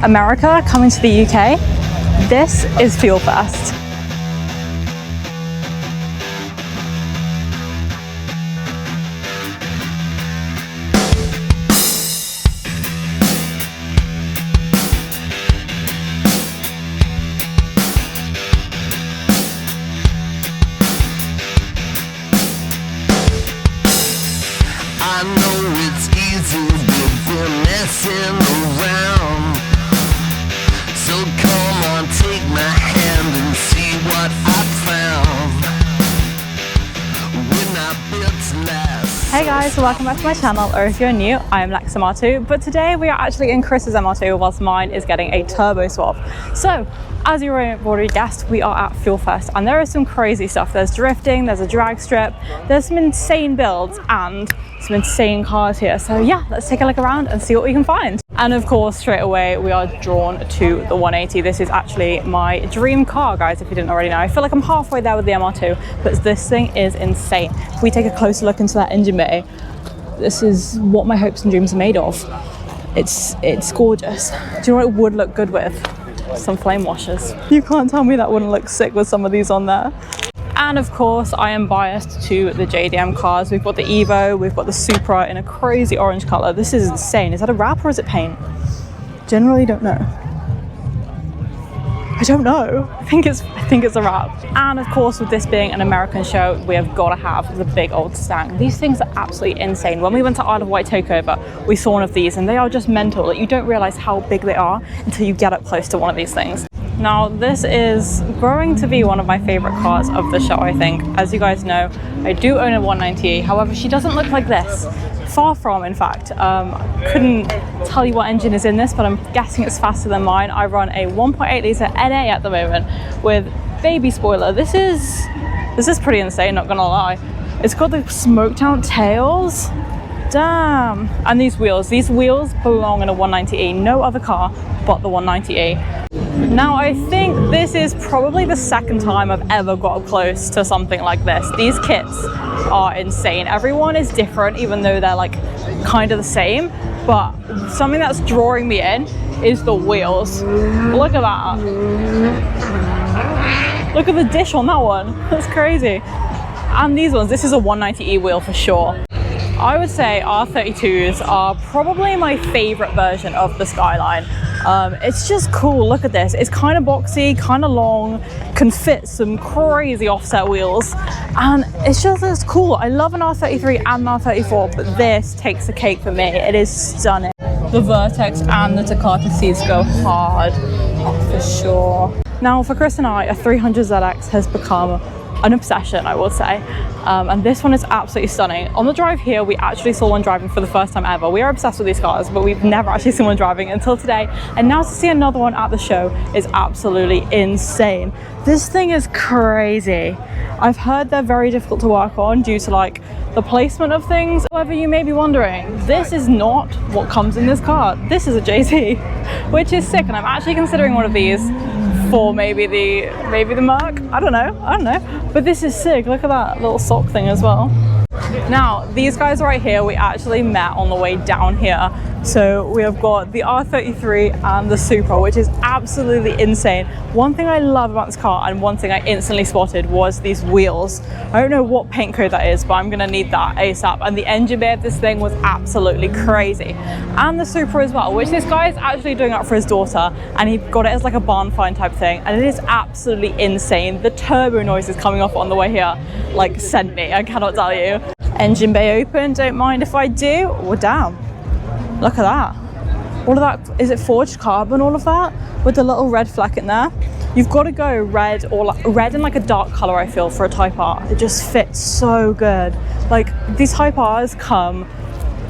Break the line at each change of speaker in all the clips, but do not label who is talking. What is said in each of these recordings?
America coming to the UK, this is FuelFest.
I know it's easy, but we're messing around. So come on, take my hand and see what I found. We're not built to last.
Hey guys, welcome back to my channel, or if you're new, I am Lex MR2, but today we are actually in Chris's MR2 whilst mine is getting a turbo swap. So, as you already guessed, we are at FuelFest and there is some crazy stuff. There's drifting, there's a drag strip, there's some insane builds and some insane cars here. So yeah, let's take a look around and see what we can find. And of course, straight away, we are drawn to the 180. This is actually my dream car, guys, if you didn't already know. I feel like I'm halfway there with the MR2, but this thing is insane. If we take a closer look into that engine bay, this is what my hopes and dreams are made of. It's gorgeous. Do you know what it would look good with? Some flame washers. You can't tell me that wouldn't look sick with some of these on there. And of course, I am biased to the JDM cars. We've got the Evo, we've got the Supra in a crazy orange color. This is insane. Is that a wrap or is it paint? Generally don't know. I don't know. I think it's a wrap. And of course, with this being an American show, we have got to have the big old Stang. These things are absolutely insane. When we went to Isle of Wight takeover, we saw one of these and they are just mental. Like, you don't realize how big they are until you get up close to one of these things. Now, this is growing to be one of my favorite cars of the show, I think. As you guys know, I do own a 190e. However, she doesn't look like this. Far from, in fact. Couldn't tell you what engine is in this, but I'm guessing it's faster than mine. I run a 1.8 litre NA at the moment with baby spoiler. This is pretty insane, not gonna lie. It's got the smoked out tails. Damn. And these wheels belong in a 190e. No other car but the 190e. Now, I think this is probably the second time I've ever got close to something like this. These kits are insane. Everyone is different, even though they're like kind of the same. But something that's drawing me in is the wheels. Look at that. Look at the dish on that one. That's crazy. And these ones, this is a 190e wheel for sure. I would say R32s are probably my favorite version of the Skyline. It's just cool. Look at this. It's kind of boxy, kind of long, can fit some crazy offset wheels, and it's cool. I love an R33 and an R34, but this takes the cake for me. It is stunning. The Vertex and the Takata seats go hard for sure. Now, for Chris and I, a 300ZX has become an obsession, I will say, and this one is absolutely stunning. On the drive here, we actually saw one driving for the first time ever. We are obsessed with these cars, but we've never actually seen one driving until today, and now to see another one at the show is absolutely insane. This thing is crazy. I've heard they're very difficult to work on due to like the placement of things. However, you may be wondering, this is not what comes in this car. This is a JT, which is sick, and I'm actually considering one of these for maybe the Merc. I don't know, but this is sick. Look at that little sock thing as well. Now, these guys right here, we actually met on the way down here. So we have got the R33 and the Supra, which is absolutely insane. One thing I love about this car, and one thing I instantly spotted, was these wheels. I don't know what paint code that is, but I'm gonna need that ASAP. And the engine bay of this thing was absolutely crazy. And the Supra as well, which this guy is actually doing up for his daughter, and he got it as like a barn find type thing, and it is absolutely insane. The turbo noises coming off on the way here, like, sent me, I cannot tell you. Engine bay open, don't mind if I do. Oh, damn. Look at that. All of that, is it forged carbon, all of that? With the little red fleck in there? You've got to go red, or like red in like a dark color, I feel, for a Type R. It just fits so good. Like, these Type Rs come,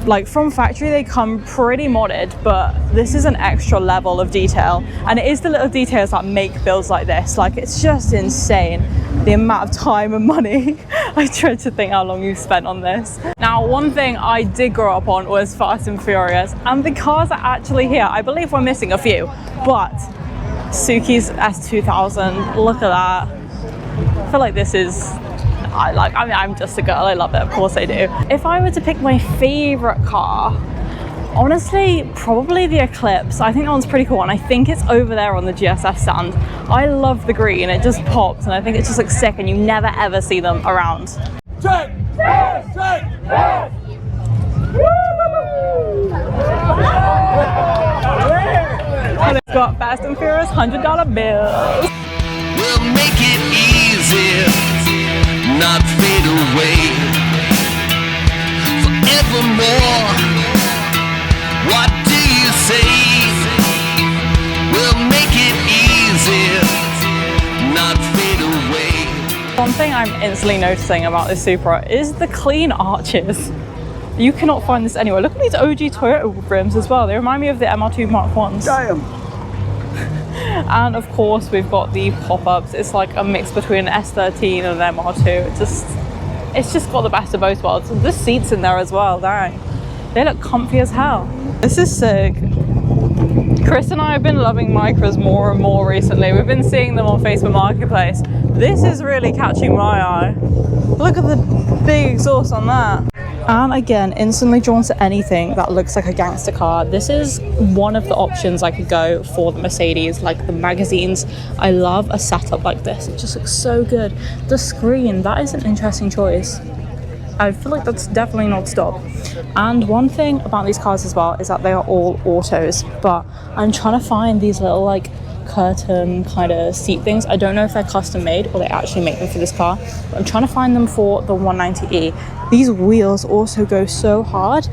like, from factory, they come pretty modded, but this is an extra level of detail. And it is the little details that make builds like this. Like, it's just insane, the amount of time and money. I dread to think how long you've spent on this. Now, one thing I did grow up on was Fast and Furious, and the cars are actually here. I believe we're missing a few, but Suki's S2000, look at that. I feel like this is, I'm just a girl, I love it, of course I do. If I were to pick my favorite car, Honestly, probably the Eclipse. I think that one's pretty cool, and I think it's over there on the GSF stand. I love the green, it just pops, and I think it just looks sick, and you never ever see them around.
Check! Check! Check!
And it's got Fast and Furious $100 bills.
We'll make it easy, not fade away. Forevermore. What do you say? We'll make it easy, not fade away.
One thing I'm instantly noticing about this Supra is the clean arches. You cannot find this anywhere. Look at these OG Toyota rims as well. They remind me of the MR2 Mark 1s.
Damn.
And of course we've got the pop-ups. It's like a mix between an S13 and an MR2. It's just got the best of both worlds. The seats in there as well, dang. They look comfy as hell. This is sick. Chris and I have been loving Micras more and more recently. We've been seeing them on Facebook Marketplace. This is really catching my eye. Look at the big exhaust on that. And again, instantly drawn to anything that looks like a gangster car. This is one of the options I could go for the Mercedes, like the magazines. I love a setup like this. It just looks so good. The screen, that is an interesting choice. I feel like that's definitely not stop. And one thing about these cars as well is that they are all autos, but I'm trying to find these little like curtain kind of seat things. I don't know if they're custom made or they actually make them for this car, but I'm trying to find them for the 190e. These wheels also go so hard,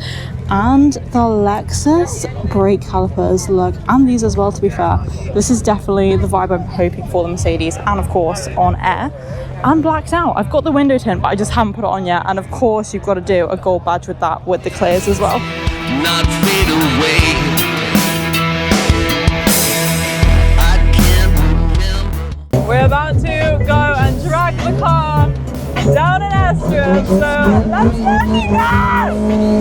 and the Lexus brake calipers look, and these as well to be fair. This is definitely the vibe I'm hoping for the Mercedes, and of course on air. I'm blacked out. I've got the window tint, but I just haven't put it on yet, and of course you've got to do a gold badge with that, with the clears as well.
Not fade away.
We're about to go and drag the car down an S-strip, so let's fucking go!